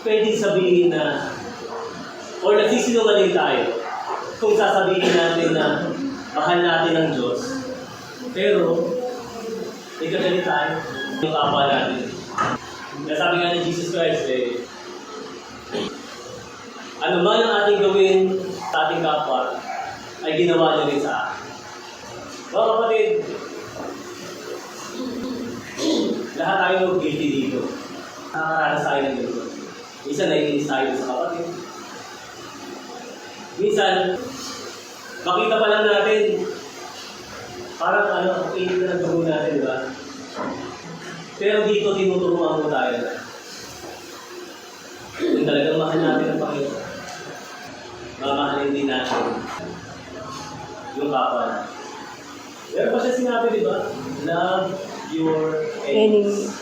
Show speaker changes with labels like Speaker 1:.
Speaker 1: pwede sabihin na, or nagsisinungaling tayo, kung sasabihin natin na mahal natin ang Diyos, pero may kagalit tayo yung kapwa natin. Nasabi nga ni Jesus Christ, ano man ang ating gawin sa ating kapwa, ay ginawa niya rin sa akin. Mga kapatid, lahat tayo guilty dito. Nakakaranas tayo ng ganito. Minsan naiinis tayo sa kapatid. Minsan, makita pa lang natin, parang ang init na nagdugo natin, di ba? Pero dito, tinuturuan mo tayo na kung talagang mahal natin ang Panginoon, mamahalin din natin yung kapwa natin. Meron pa siya sinabi, di ba? Love your enemies.